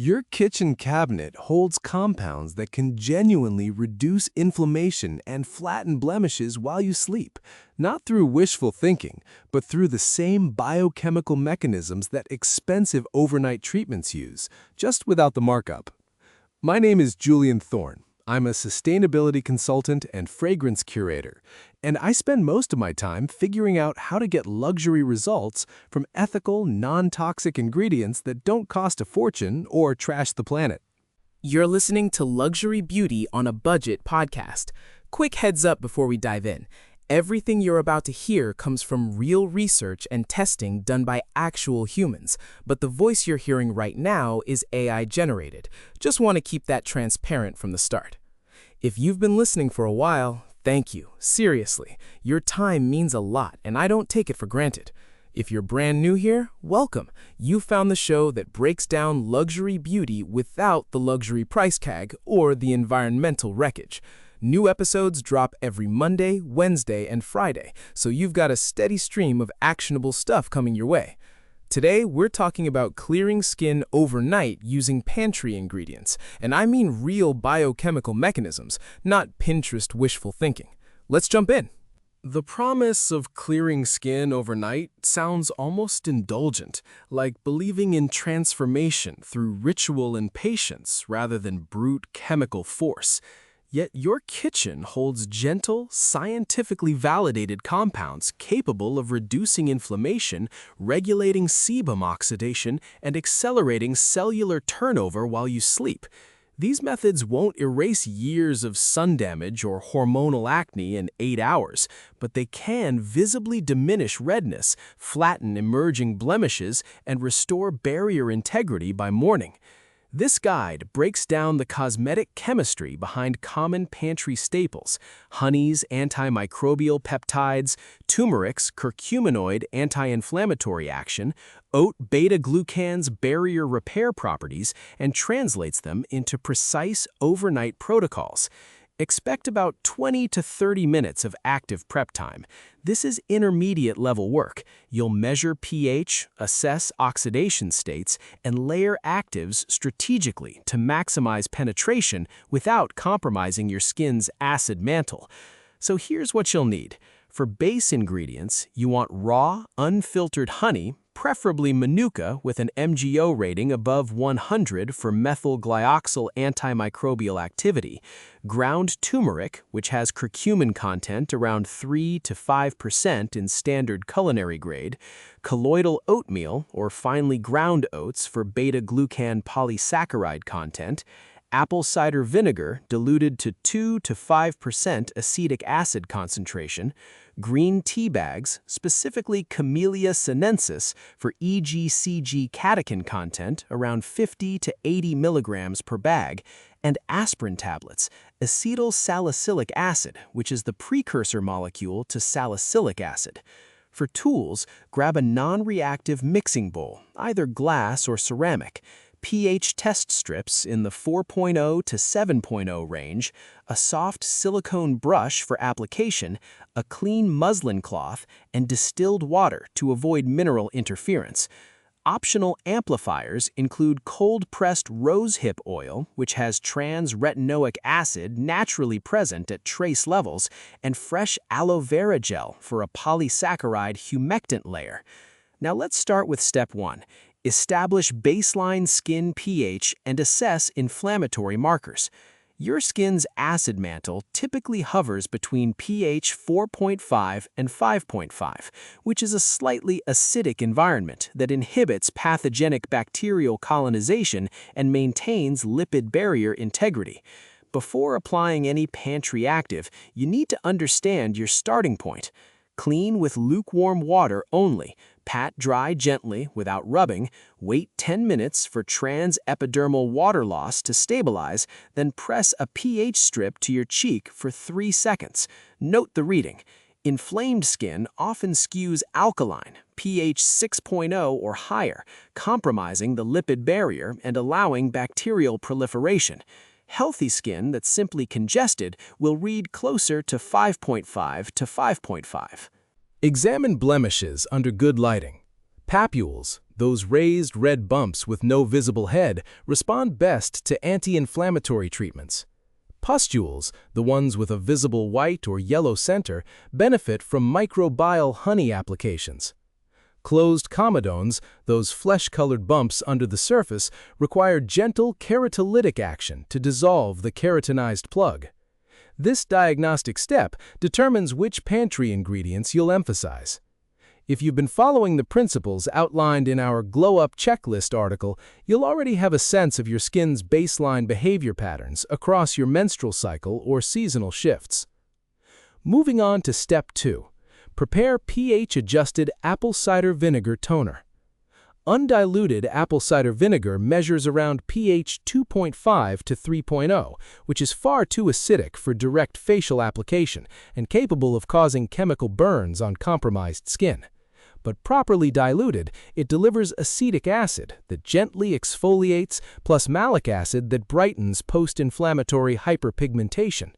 Your kitchen cabinet holds compounds that can genuinely reduce inflammation and flatten blemishes while you sleep, not through wishful thinking, but through the same biochemical mechanisms that expensive overnight treatments use, just without the markup. My name is Julian Thorne. I'm a sustainability consultant and fragrance curator, and I spend most of my time figuring out how to get luxury results from ethical, non-toxic ingredients that don't cost a fortune or trash the planet. You're listening to Luxury Beauty on a Budget podcast. Quick heads up before we dive in. Everything you're about to hear comes from real research and testing done by actual humans, but the voice you're hearing right now is AI generated. Just want to keep that transparent from the start. If you've been listening for a while, thank you. Seriously, your time means a lot, and I don't take it for granted. If you're brand new here, welcome. You found the show that breaks down luxury beauty without the luxury price tag or the environmental wreckage. New episodes drop every Monday, Wednesday, and Friday, so you've got a steady stream of actionable stuff coming your way. Today, we're talking about clearing skin overnight using Pantry ingredients, and I mean real biochemical mechanisms, not Pinterest wishful thinking. Let's jump in. The promise of clearing skin overnight sounds almost indulgent, like believing in transformation through ritual and patience rather than brute chemical force. Yet your kitchen holds gentle, scientifically validated compounds capable of reducing inflammation, regulating sebum oxidation, and accelerating cellular turnover while you sleep. These methods won't erase years of sun damage or hormonal acne in 8 hours, but they can visibly diminish redness, flatten emerging blemishes, and restore barrier integrity by morning. This guide breaks down the cosmetic chemistry behind common pantry staples: honey's antimicrobial peptides, turmeric's curcuminoid anti-inflammatory action, oat beta-glucan's barrier repair properties, and translates them into precise overnight protocols. Expect about 20 to 30 minutes of active prep time. This is intermediate level work. You'll measure pH, assess oxidation states, and layer actives strategically to maximize penetration without compromising your skin's acid mantle. So here's what you'll need. For base ingredients, you want raw, unfiltered honey, preferably Manuka with an MGO rating above 100 for methyl-glyoxyl antimicrobial activity, ground turmeric, which has curcumin content around 3 to 5% in standard culinary grade, colloidal oatmeal or finely ground oats for beta-glucan polysaccharide content, apple cider vinegar diluted to 2 to 5% acetic acid concentration, green tea bags, specifically Camellia sinensis for EGCG catechin content around 50 to 80 milligrams per bag, and aspirin tablets, acetyl salicylic acid, which is the precursor molecule to salicylic acid. For tools, grab a non-reactive mixing bowl, either glass or ceramic, pH test strips in the 4.0 to 7.0 range, a soft silicone brush for application, a clean muslin cloth, and distilled water to avoid mineral interference. Optional amplifiers include cold-pressed rosehip oil, which has trans-retinoic acid naturally present at trace levels, and fresh aloe vera gel for a polysaccharide humectant layer. Now let's start with step 1. Establish baseline skin pH and assess inflammatory markers. Your skin's acid mantle typically hovers between pH 4.5 and 5.5, which is a slightly acidic environment that inhibits pathogenic bacterial colonization and maintains lipid barrier integrity. Before applying any pantry active, you need to understand your starting point. Clean with lukewarm water only. Pat dry gently without rubbing. Wait 10 minutes for trans-epidermal water loss to stabilize, then press a pH strip to your cheek for 3 seconds. Note the reading. Inflamed skin often skews alkaline, pH 6.0 or higher, compromising the lipid barrier and allowing bacterial proliferation. Healthy skin that's simply congested will read closer to 5.5 to 5.5. Examine blemishes under good lighting. Papules, Those raised red bumps with no visible head respond best to anti-inflammatory treatments. Pustules, the ones with a visible white or yellow center, benefit from microbial honey applications. Closed comedones, those flesh-colored bumps under the surface, require gentle keratolytic action to dissolve the keratinized plug. This diagnostic step determines which pantry ingredients you'll emphasize. If you've been following the principles outlined in our Glow Up Checklist article, you'll already have a sense of your skin's baseline behavior patterns across your menstrual cycle or seasonal shifts. Moving on to Step 2. Prepare pH-adjusted apple cider vinegar toner. Undiluted apple cider vinegar measures around pH 2.5 to 3.0, which is far too acidic for direct facial application and capable of causing chemical burns on compromised skin. But properly diluted, it delivers acetic acid that gently exfoliates plus malic acid that brightens post-inflammatory hyperpigmentation.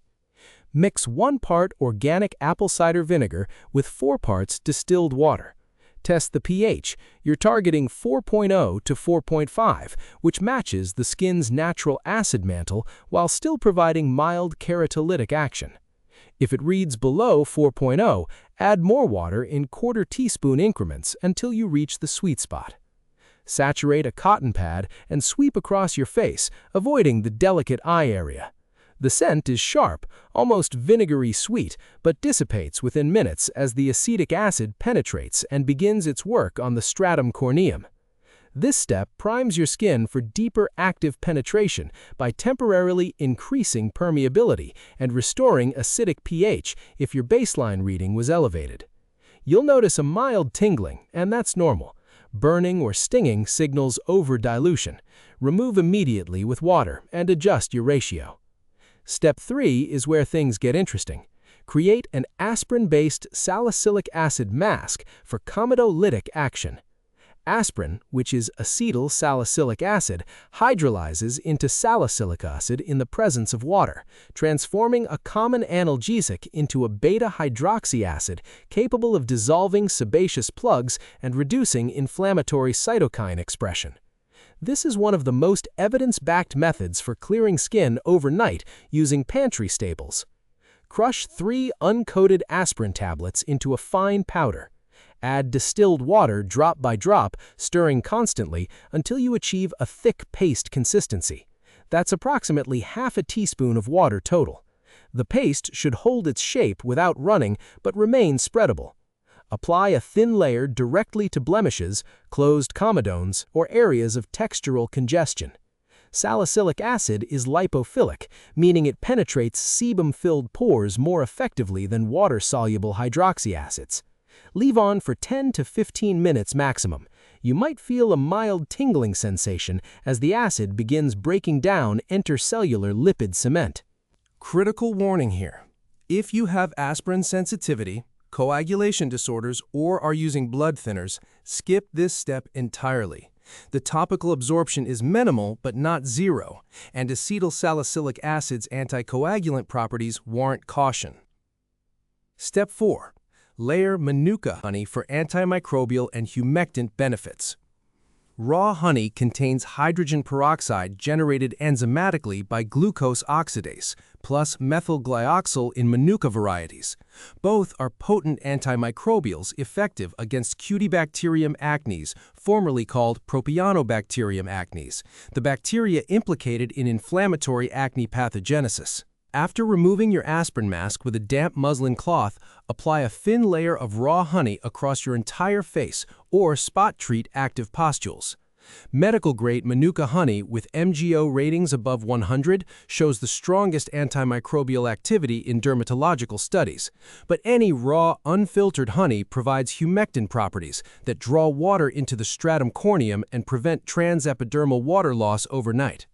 Mix 1 part organic apple cider vinegar with 4 parts distilled water. Test the pH. You're targeting 4.0 to 4.5, which matches the skin's natural acid mantle while still providing mild keratolytic action. If it reads below 4.0, add more water in quarter teaspoon increments until you reach the sweet spot. Saturate a cotton pad and sweep across your face, avoiding the delicate eye area. The scent is sharp, almost vinegary sweet, but dissipates within minutes as the acetic acid penetrates and begins its work on the stratum corneum. This step primes your skin for deeper active penetration by temporarily increasing permeability and restoring acidic pH if your baseline reading was elevated. You'll notice a mild tingling, and that's normal. Burning or stinging signals over-dilution. Remove immediately with water and adjust your ratio. Step 3 is where things get interesting. Create an aspirin-based salicylic acid mask for comedolytic action. Aspirin, which is acetyl salicylic acid, hydrolyzes into salicylic acid in the presence of water, transforming a common analgesic into a beta-hydroxy acid capable of dissolving sebaceous plugs and reducing inflammatory cytokine expression. This is one of the most evidence-backed methods for clearing skin overnight using pantry staples. Crush 3 uncoated aspirin tablets into a fine powder. Add distilled water drop by drop, stirring constantly until you achieve a thick paste consistency. That's approximately half a teaspoon of water total. The paste should hold its shape without running but remain spreadable. Apply a thin layer directly to blemishes, closed comedones, or areas of textural congestion. Salicylic acid is lipophilic, meaning it penetrates sebum-filled pores more effectively than water-soluble hydroxy acids. Leave on for 10 to 15 minutes maximum. You might feel a mild tingling sensation as the acid begins breaking down intercellular lipid cement. Critical warning here. If you have aspirin sensitivity, coagulation disorders, or are using blood thinners, skip this step entirely. The topical absorption is minimal but not zero, and acetyl salicylic acid's anticoagulant properties warrant caution. Step 4. Layer Manuka honey for antimicrobial and humectant benefits. Raw honey contains hydrogen peroxide generated enzymatically by glucose oxidase, plus methyl glyoxal in Manuka varieties. Both are potent antimicrobials effective against Cutibacterium acnes, formerly called Propionibacterium acnes, the bacteria implicated in inflammatory acne pathogenesis. After removing your aspirin mask with a damp muslin cloth, apply a thin layer of raw honey across your entire face or spot treat active pustules. Medical-grade Manuka honey with MGO ratings above 100 shows the strongest antimicrobial activity in dermatological studies, but any raw, unfiltered honey provides humectant properties that draw water into the stratum corneum and prevent transepidermal water loss overnight.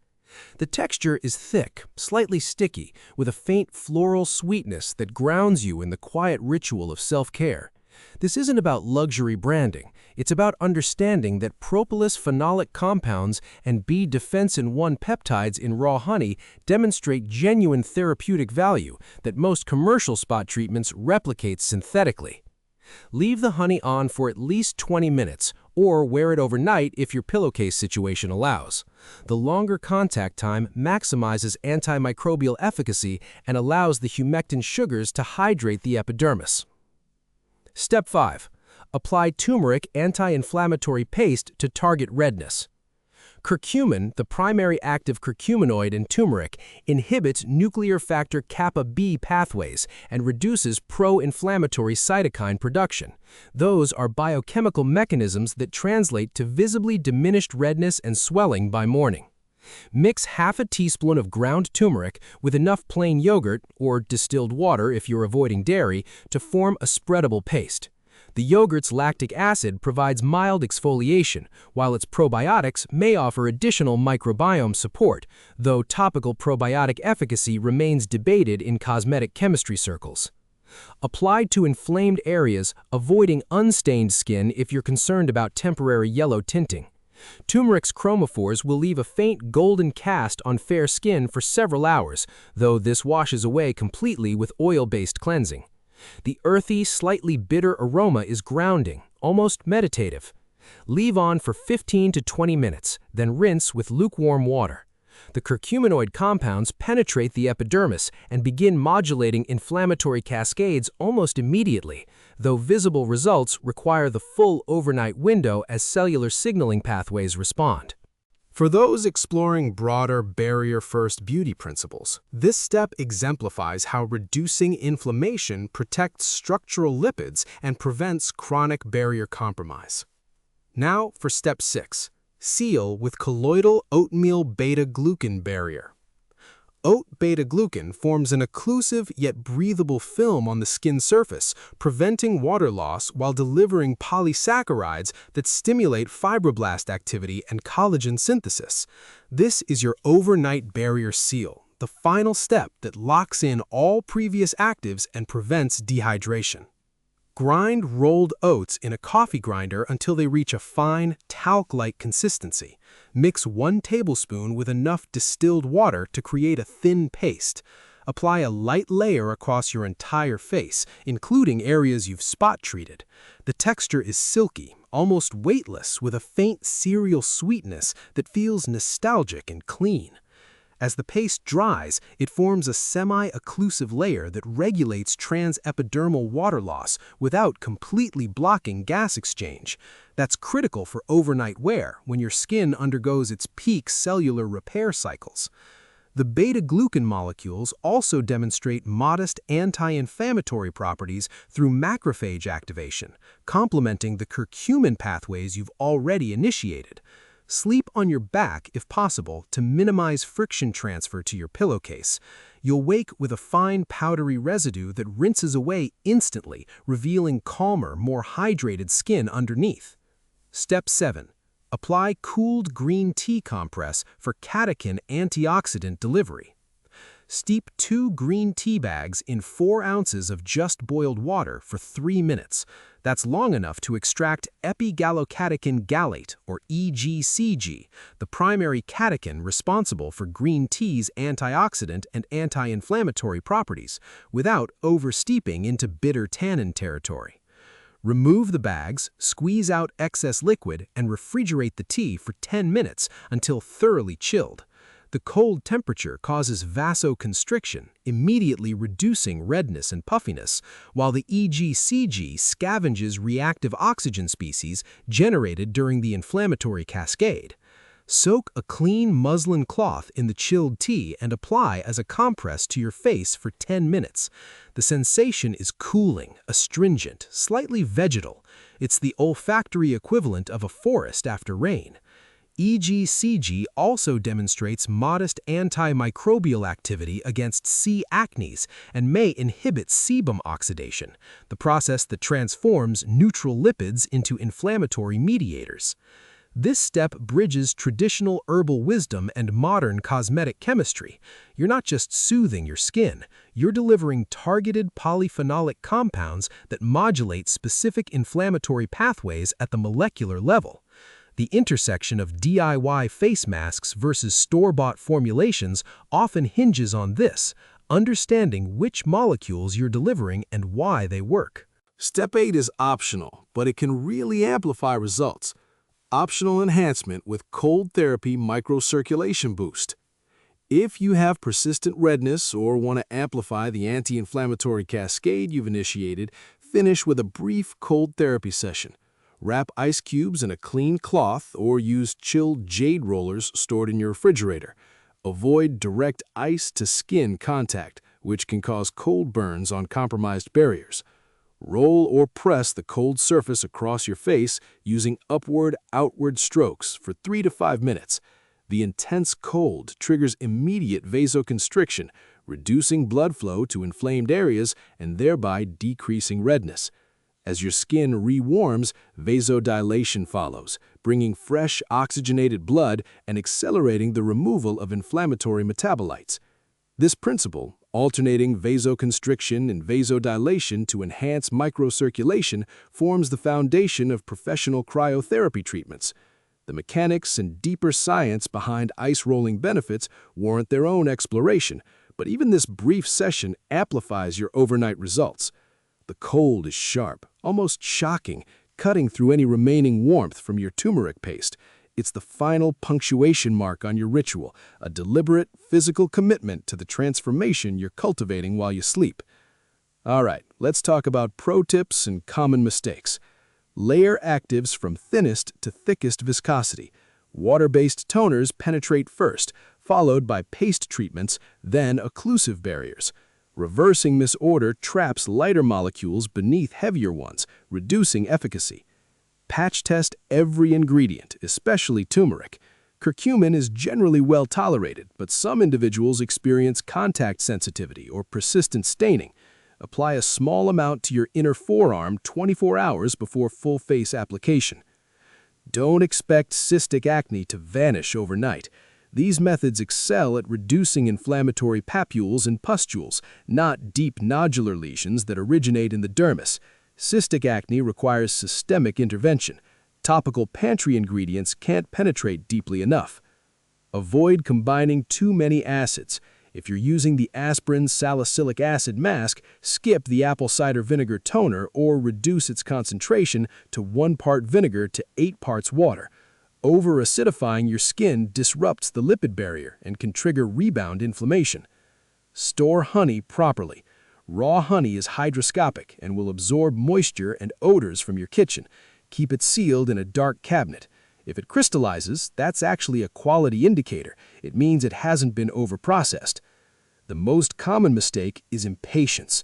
The texture is thick, slightly sticky, with a faint floral sweetness that grounds you in the quiet ritual of self-care. This isn't about luxury branding. It's about understanding that propolis phenolic compounds and B defensin-1 peptides in raw honey demonstrate genuine therapeutic value that most commercial spot treatments replicate synthetically. Leave the honey on for at least 20 minutes or wear it overnight if your pillowcase situation allows. The longer contact time maximizes antimicrobial efficacy and allows the humectant sugars to hydrate the epidermis. Step 5. Apply turmeric anti-inflammatory paste to target redness. Curcumin, the primary active curcuminoid in turmeric, inhibits nuclear factor kappa B pathways and reduces pro-inflammatory cytokine production. Those are biochemical mechanisms that translate to visibly diminished redness and swelling by morning. Mix half a teaspoon of ground turmeric with enough plain yogurt, or distilled water if you're avoiding dairy, to form a spreadable paste. The yogurt's lactic acid provides mild exfoliation, while its probiotics may offer additional microbiome support, though topical probiotic efficacy remains debated in cosmetic chemistry circles. Apply to inflamed areas, avoiding unstained skin if you're concerned about temporary yellow tinting. Turmeric's chromophores will leave a faint golden cast on fair skin for several hours, though this washes away completely with oil-based cleansing. The earthy, slightly bitter aroma is grounding, almost meditative. Leave on for 15 to 20 minutes, then rinse with lukewarm water. The curcuminoid compounds penetrate the epidermis and begin modulating inflammatory cascades almost immediately, though visible results require the full overnight window as cellular signaling pathways respond. For those exploring broader barrier-first beauty principles, this step exemplifies how reducing inflammation protects structural lipids and prevents chronic barrier compromise. Now for step 6, seal with colloidal oatmeal beta-glucan barrier. Oat beta-glucan forms an occlusive yet breathable film on the skin surface, preventing water loss while delivering polysaccharides that stimulate fibroblast activity and collagen synthesis. This is your overnight barrier seal, the final step that locks in all previous actives and prevents dehydration. Grind rolled oats in a coffee grinder until they reach a fine, talc-like consistency. Mix 1 tablespoon with enough distilled water to create a thin paste. Apply a light layer across your entire face, including areas you've spot-treated. The texture is silky, almost weightless, with a faint cereal sweetness that feels nostalgic and clean. As the paste dries, it forms a semi-occlusive layer that regulates transepidermal water loss without completely blocking gas exchange. That's critical for overnight wear when your skin undergoes its peak cellular repair cycles. The beta-glucan molecules also demonstrate modest anti-inflammatory properties through macrophage activation, complementing the curcumin pathways you've already initiated. Sleep on your back if possible to minimize friction transfer to your pillowcase. You'll wake with a fine powdery residue that rinses away instantly, revealing calmer, more hydrated skin underneath. Step 7. Apply cooled green tea compress for catechin antioxidant delivery. Steep 2 green tea bags in 4 ounces of just boiled water for 3 minutes. That's long enough to extract epigallocatechin gallate, or EGCG, the primary catechin responsible for green tea's antioxidant and anti-inflammatory properties, without oversteeping into bitter tannin territory. Remove the bags, squeeze out excess liquid, and refrigerate the tea for 10 minutes until thoroughly chilled. The cold temperature causes vasoconstriction, immediately reducing redness and puffiness, while the EGCG scavenges reactive oxygen species generated during the inflammatory cascade. Soak a clean muslin cloth in the chilled tea and apply as a compress to your face for 10 minutes. The sensation is cooling, astringent, slightly vegetal. It's the olfactory equivalent of a forest after rain. EGCG also demonstrates modest antimicrobial activity against C. acnes and may inhibit sebum oxidation, the process that transforms neutral lipids into inflammatory mediators. This step bridges traditional herbal wisdom and modern cosmetic chemistry. You're not just soothing your skin, you're delivering targeted polyphenolic compounds that modulate specific inflammatory pathways at the molecular level. The intersection of DIY face masks versus store-bought formulations often hinges on this, understanding which molecules you're delivering and why they work. Step 8 is optional, but it can really amplify results. Optional enhancement with cold therapy microcirculation boost. If you have persistent redness or want to amplify the anti-inflammatory cascade you've initiated, finish with a brief cold therapy session. Wrap ice cubes in a clean cloth or use chilled jade rollers stored in your refrigerator. Avoid direct ice-to-skin contact, which can cause cold burns on compromised barriers. Roll or press the cold surface across your face using upward-outward strokes for 3 to 5 minutes. The intense cold triggers immediate vasoconstriction, reducing blood flow to inflamed areas and thereby decreasing redness. As your skin rewarms, vasodilation follows, bringing fresh oxygenated blood and accelerating the removal of inflammatory metabolites. This principle, alternating vasoconstriction and vasodilation to enhance microcirculation, forms the foundation of professional cryotherapy treatments. The mechanics and deeper science behind ice rolling benefits warrant their own exploration, but even this brief session amplifies your overnight results. The cold is sharp, almost shocking, cutting through any remaining warmth from your turmeric paste. It's the final punctuation mark on your ritual, a deliberate physical commitment to the transformation you're cultivating while you sleep. All right, let's talk about pro tips and common mistakes. Layer actives from thinnest to thickest viscosity. Water-based toners penetrate first, followed by paste treatments, then occlusive barriers. Reversing this order traps lighter molecules beneath heavier ones, reducing efficacy. Patch test every ingredient, especially turmeric. Curcumin is generally well tolerated, but some individuals experience contact sensitivity or persistent staining. Apply a small amount to your inner forearm 24 hours before full face application. Don't expect cystic acne to vanish overnight. These methods excel at reducing inflammatory papules and pustules, not deep nodular lesions that originate in the dermis. Cystic acne requires systemic intervention. Topical pantry ingredients can't penetrate deeply enough. Avoid combining too many acids. If you're using the aspirin salicylic acid mask, skip the apple cider vinegar toner or reduce its concentration to 1 part vinegar to 8 parts water. Over-acidifying your skin disrupts the lipid barrier and can trigger rebound inflammation. Store honey properly. Raw honey is hygroscopic and will absorb moisture and odors from your kitchen. Keep it sealed in a dark cabinet. If it crystallizes, that's actually a quality indicator. It means it hasn't been overprocessed. The most common mistake is impatience.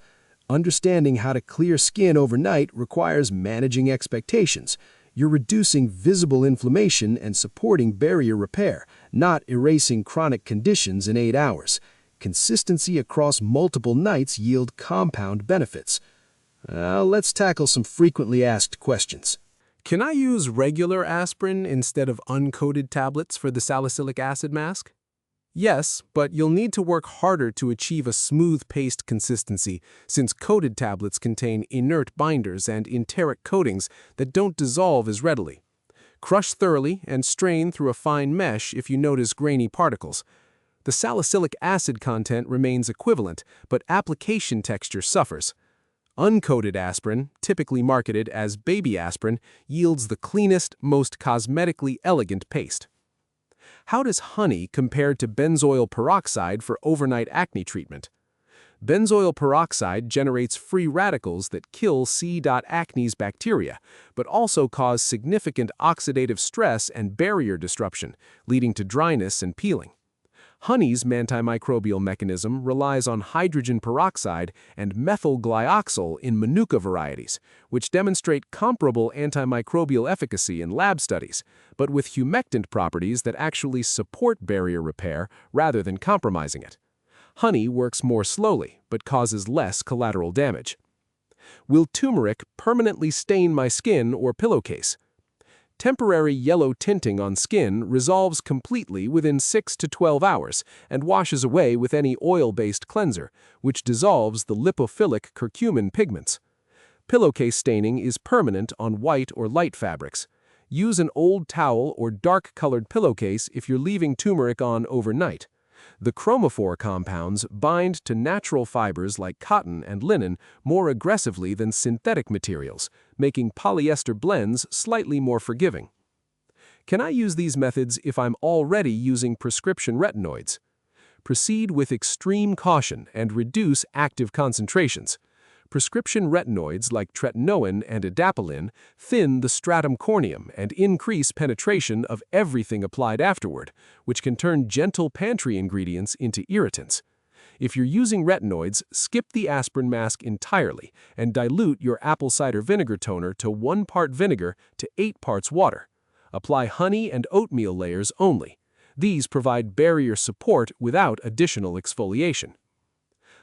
Understanding how to clear skin overnight requires managing expectations. You're reducing visible inflammation and supporting barrier repair, not erasing chronic conditions in 8 hours. Consistency across multiple nights yield compound benefits. Let's tackle some frequently asked questions. Can I use regular aspirin instead of uncoated tablets for the salicylic acid mask? Yes, but you'll need to work harder to achieve a smooth paste consistency, since coated tablets contain inert binders and enteric coatings that don't dissolve as readily. Crush thoroughly and strain through a fine mesh if you notice grainy particles. The salicylic acid content remains equivalent, but application texture suffers. Uncoated aspirin, typically marketed as baby aspirin, yields the cleanest, most cosmetically elegant paste. How does honey compare to benzoyl peroxide for overnight acne treatment? Benzoyl peroxide generates free radicals that kill C. acnes bacteria, but also cause significant oxidative stress and barrier disruption, leading to dryness and peeling. Honey's antimicrobial mechanism relies on hydrogen peroxide and methyl glyoxal in manuka varieties, which demonstrate comparable antimicrobial efficacy in lab studies, but with humectant properties that actually support barrier repair rather than compromising it. Honey works more slowly, but causes less collateral damage. Will turmeric permanently stain my skin or pillowcase? Temporary yellow tinting on skin resolves completely within 6 to 12 hours and washes away with any oil-based cleanser, which dissolves the lipophilic curcumin pigments. Pillowcase staining is permanent on white or light fabrics. Use an old towel or dark-colored pillowcase if you're leaving turmeric on overnight. The chromophore compounds bind to natural fibers like cotton and linen more aggressively than synthetic materials, making polyester blends slightly more forgiving. Can I use these methods if I'm already using prescription retinoids? Proceed with extreme caution and reduce active concentrations. Prescription retinoids like tretinoin and adapalene thin the stratum corneum and increase penetration of everything applied afterward, which can turn gentle pantry ingredients into irritants. If you're using retinoids, skip the aspirin mask entirely and dilute your apple cider vinegar toner to 1 part vinegar to 8 parts water. Apply honey and oatmeal layers only. These provide barrier support without additional exfoliation.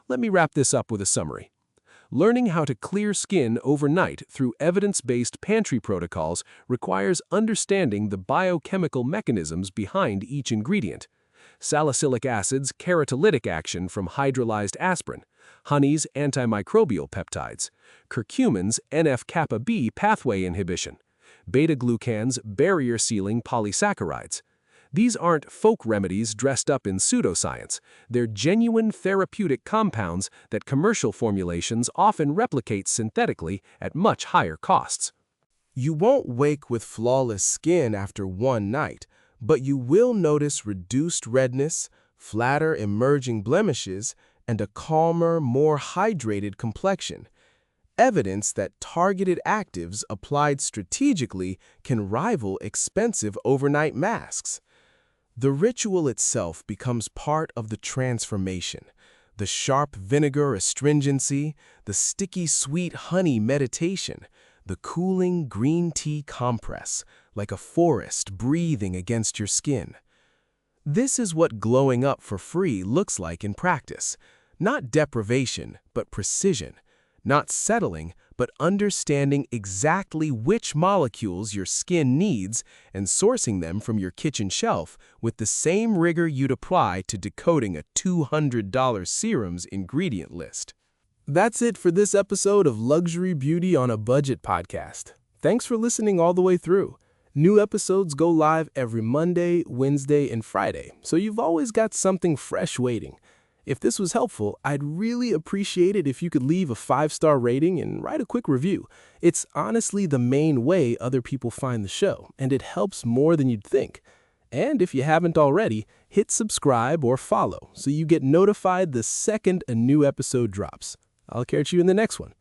Let me wrap this up with a summary. Learning how to clear skin overnight through evidence-based pantry protocols requires understanding the biochemical mechanisms behind each ingredient. Salicylic acid's keratolytic action from hydrolyzed aspirin, honey's antimicrobial peptides, curcumin's NF-kappa B pathway inhibition, beta-glucan's barrier-sealing polysaccharides. These aren't folk remedies dressed up in pseudoscience. They're genuine therapeutic compounds that commercial formulations often replicate synthetically at much higher costs. You won't wake with flawless skin after one night, but you will notice reduced redness, flatter emerging blemishes, and a calmer, more hydrated complexion. Evidence that targeted actives applied strategically can rival expensive overnight masks. The ritual itself becomes part of the transformation. The sharp vinegar astringency, the sticky sweet honey meditation, the cooling green tea compress, like a forest breathing against your skin. This is what glowing up for free looks like in practice. Not deprivation, but precision. Not settling, but understanding exactly which molecules your skin needs and sourcing them from your kitchen shelf with the same rigor you'd apply to decoding a $200 serum's ingredient list. That's it for this episode of Luxury Beauty on a Budget podcast. Thanks for listening all the way through. New episodes go live every Monday, Wednesday, and Friday, so you've always got something fresh waiting. If this was helpful, I'd really appreciate it if you could leave a 5-star rating and write a quick review. It's honestly the main way other people find the show, and it helps more than you'd think. And if you haven't already, hit subscribe or follow so you get notified the second a new episode drops. I'll catch you in the next one.